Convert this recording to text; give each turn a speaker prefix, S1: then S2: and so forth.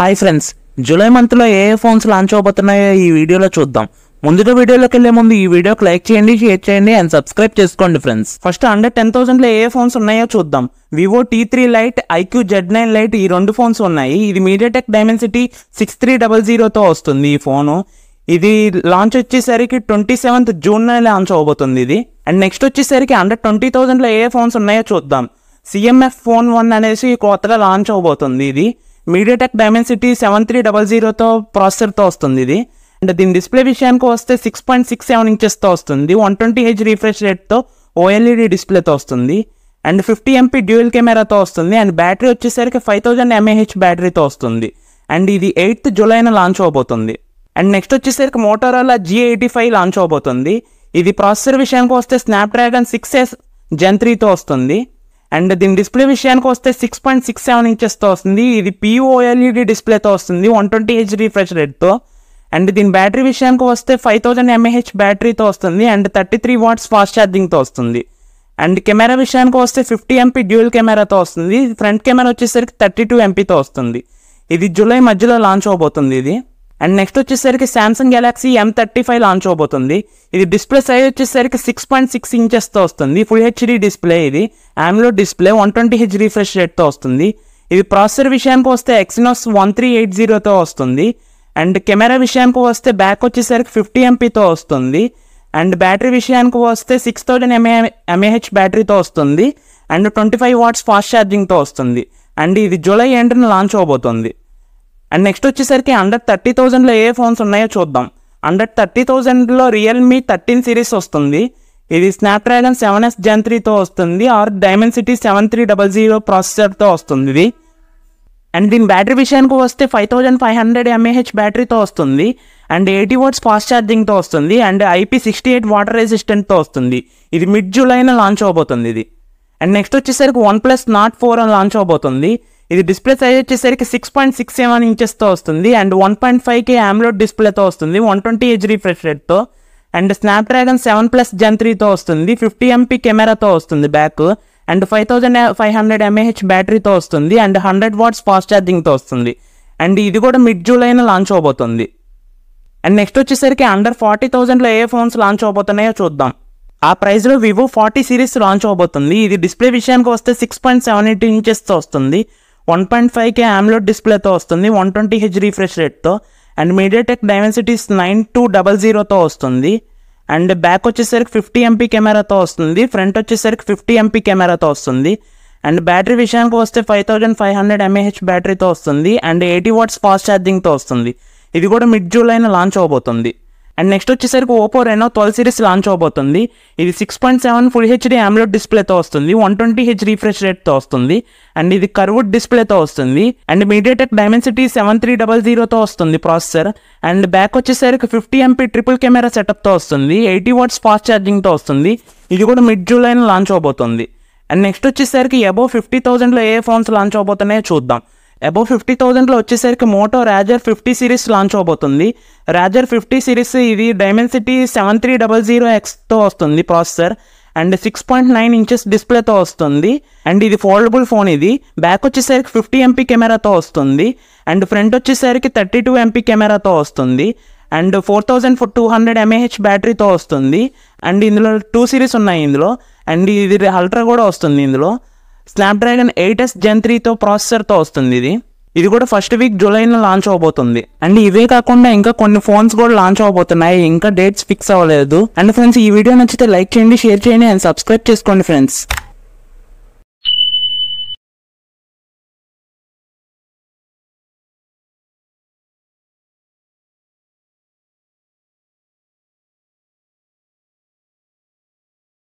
S1: Hi friends, July మంత్లో ఏ phones launch అవబోతున్నాయో ఈ వీడియోలో చూద్దాం. ముందుగా వీడియోలోకి వెళ్లే ముందు ఈ వీడియోకి లైక్ చేయండి, షేర్ చేయండి అండ్ సబ్స్క్రైబ్ చేసుకోండి ఫ్రెండ్స్. ఫస్ట్ అండర్ 10,000లో ఏ ఫోన్స్ ఉన్నాయో చూద్దాం. Vivo T3 Lite, IQ Z9 Lite ఈ రెండు ఫోన్స్ ఉన్నాయి. ఇది MediaTek Dimensity 6300తో వస్తుంది ఈ ఫోను. ఇది లాంచ్ వచ్చేసరికి 27th June లాంచ్ అవబోతుంది ఇది. అండ్ నెక్స్ట్ వచ్చేసరికి అండర్ 20,000లో ఏ ఫోన్స్ ఉన్నాయో చూద్దాం. CMF Phone 1 అనేసి కొత్తగా లాంచ్ అవబోతుంది ఇది. MediaTek Dimensity 7300తో ప్రాసెసర్తో వస్తుంది ఇది. అండ్ దీని డిస్ప్లే విషయానికి వస్తే 6.67 ఇంచెస్తో వస్తుంది. 120Hz రిఫ్రెష్ రేట్తో OLED డిస్ప్లేతో వస్తుంది. అండ్ 50 MP డ్యూయల్ కెమెరాతో వస్తుంది. అండ్ బ్యాటరీ వచ్చేసరికి 5000 mAh బ్యాటరీతో వస్తుంది. అండ్ ఇది 8th July లాంచ్ అవబోతుంది. అండ్ నెక్స్ట్ వచ్చేసరికి Motorola G85 లాంచ్ అవబోతుంది. ఇది ప్రాసెసర్ విషయానికి వస్తే Snapdragon 6S Gen 3తో వస్తుంది. అండ్ దీని డిస్ప్లే విషయానికి వస్తే 6.67 ఇంచెస్తో వస్తుంది. ఇది POLED డిస్ప్లేతో వస్తుంది 120Hz రిఫ్రెష్ రేట్తో. అండ్ దీని బ్యాటరీ విషయానికి వస్తే 5000 mAh బ్యాటరీతో వస్తుంది. అండ్ 33 watts ఫాస్ట్ ఛార్జింగ్తో వస్తుంది. అండ్ కెమెరా విషయానికి వస్తే 50 MP డ్యూయల్ కెమెరాతో వస్తుంది. ఫ్రంట్ కెమెరా వచ్చేసరికి 32 MPతో వస్తుంది. ఇది జూలై మధ్యలో లాంచ్ అవబోతుంది ఇది. అండ్ నెక్స్ట్ వచ్చేసరికి Samsung Galaxy M35 లాంచ్ అవబోతుంది. ఇది డిస్ప్లే సైజ్ వచ్చేసరికి 6.6 ఇంచెస్తో వస్తుంది. ఫుల్ HD డిస్ప్లే ఇది. AMOLED డిస్ప్లే 120Hz రిఫ్రెష్ రేట్తో వస్తుంది. ఇది ప్రాసెసర్ విషయానికి వస్తే Exynos 1380తో వస్తుంది. అండ్ కెమెరా విషయానికి వస్తే బ్యాక్ వచ్చేసరికి 50 MPతో వస్తుంది. అండ్ బ్యాటరీ విషయానికి వస్తే 6000 mAh బ్యాటరీతో వస్తుంది. అండ్ 25 watts ఫాస్ట్ ఛార్జింగ్తో వస్తుంది. అండ్ ఇది జూలై ఎండ్న లాంచ్ అవబోతుంది. అండ్ నెక్స్ట్ వచ్చేసరికి అండర్ 30,000లో ఏ ఫోన్స్ ఉన్నాయో చూద్దాం. అండర్ 30,000లో Realme 13 సిరీస్ వస్తుంది. ఇది Snapdragon 7S Gen 3తో వస్తుంది. ఆర్ Dimensity 7300 ప్రాసెసర్తో వస్తుంది ఇది. అండ్ దీని బ్యాటరీ విషయానికి వస్తే 5500 mAh బ్యాటరీతో వస్తుంది. అండ్ 80 watts ఫాస్ట్ ఛార్జింగ్తో వస్తుంది. అండ్ IP68 వాటర్ రెసిస్టెంట్తో వస్తుంది. ఇది మిడ్ జూలైన లాంచ్ అవబోతుంది ఇది. అండ్ నెక్స్ట్ వచ్చేసరికి OnePlus Nord 4 లాంచ్ అవబోతుంది. ఇది డిస్ప్లే సైజ్ వచ్చేసరికి 6.67 ఇంచెస్తో వస్తుంది. అండ్ 1.5K AMOLED డిస్ప్లేతో వస్తుంది 120Hz రిఫ్రెష్ రేట్తో. అండ్ Snapdragon 7+ Gen 3తో వస్తుంది. 50 MP కెమెరాతో వస్తుంది బ్యాక్. అండ్ 5500 mAh బ్యాటరీతో వస్తుంది. అండ్ 100 watts ఫాస్ట్ ఛార్జింగ్తో వస్తుంది. అండ్ ఇది కూడా మిడ్ జూలైన లాంచ్ అవబోతుంది. అండ్ నెక్స్ట్ వచ్చేసరికి అండర్ 40,000లో ఏ ఫోన్స్ లాంచ్ అవబోతున్నాయో చూద్దాం. ఆ ప్రైస్లో Vivo 40 సిరీస్ లాంచ్ అవబోతుంది. ఇది డిస్ప్లే విషయానికి వస్తే 6.78 ఇంచెస్తో వస్తుంది. 1.5K AMOLED డిస్ప్లేతో వస్తుంది 120Hz రిఫ్రెష్ రేట్తో. అండ్ MediaTek Dimensity 9200తో వస్తుంది. అండ్ బ్యాక్ వచ్చేసరికి 50 MP కెమెరాతో వస్తుంది. ఫ్రంట్ వచ్చేసరికి 50 MP కెమెరాతో వస్తుంది. అండ్ బ్యాటరీ విషయానికి వస్తే 5500 mAh బ్యాటరీతో వస్తుంది. అండ్ 80 watts ఫాస్ట్ ఛార్జింగ్తో వస్తుంది. ఇది కూడా మిడ్ జూలైన లాంచ్ అవబోతుంది. అండ్ నెక్స్ట్ వచ్చేసరికి Oppo Reno 12 సిరీస్ లాంచ్ అవబోతుంది. ఇది 6.7 ఫుల్ HD AMOLED డిస్ప్లేతో వస్తుంది 120Hz రిఫ్రెష్ రేట్తో వస్తుంది. అండ్ ఇది కర్వ్డ్ డిస్ప్లేతో వస్తుంది. అండ్ MediaTek Dimensity 7300తో వస్తుంది ప్రాసెసర్. అండ్ బ్యాక్ వచ్చేసరికి 50 MP ట్రిపుల్ కెమెరా సెటప్తో వస్తుంది. 80 watts ఫాస్ట్ ఛార్జింగ్తో వస్తుంది. ఇది కూడా మిడ్ జూలైన లాంచ్ అవబోతుంది. అండ్ నెక్స్ట్ వచ్చేసరికి అబోవ్ 50,000లో ఏ ఫోన్స్ లాంచ్ అవబోతున్నాయో చూద్దాం. అబోవ్ 50,000లో వచ్చేసరికి Moto Razr 50 సిరీస్ లాంచ్ అవబోతుంది. Razr 50 సిరీస్ ఇది Dimensity 7300Xతో వస్తుంది ప్రాసెసర్. అండ్ 6.9 ఇంచెస్ డిస్ప్లేతో వస్తుంది. అండ్ ఇది ఫోల్డబుల్ ఫోన్ ఇది. బ్యాక్ వచ్చేసరికి 50 MP కెమెరాతో వస్తుంది. అండ్ ఫ్రంట్ వచ్చేసరికి 32 MP కెమెరాతో వస్తుంది. అండ్ 4200 mAh బ్యాటరీతో వస్తుంది. అండ్ ఇందులో 2 సిరీస్ ఉన్నాయి ఇందులో. అండ్ ఇది అల్ట్రా కూడా వస్తుంది ఇందులో. Snapdragon 8S Gen 3తో ప్రాసెసర్తో వస్తుంది ఇది. ఇది కూడా ఫస్ట్ వీక్ జూలైలో లాంచ్ అవబోతుంది. అండ్ ఇవే కాకుండా ఇంకా కొన్ని ఫోన్స్ కూడా లాంచ్ అవబోతున్నాయి. ఇంకా డేట్స్ ఫిక్స్ అవ్వలేదు. అండ్ ఫ్రెండ్స్, ఈ వీడియో నచ్చితే లైక్ చేయండి, షేర్ చేయండి అండ్ సబ్స్క్రైబ్ చేసుకోండి ఫ్రెండ్స్.